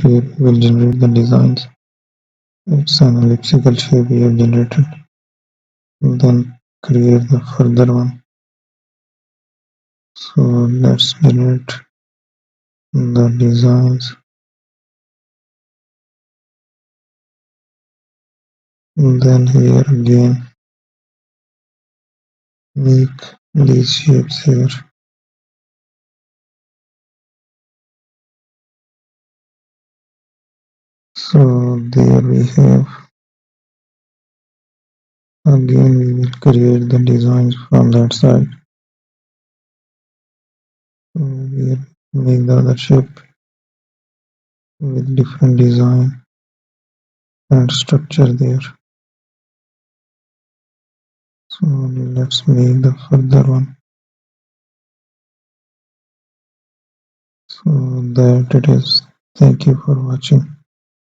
shape, we will generate the designs. It's an elliptical shape we have generated. Then create the further one. So let's generate the designs. Then here again make these shapes here. So there we have. Again we will create the designs from that side. So we make the other shape with different design and structure there. So let's make the further one. So that it is. Thank you for watching.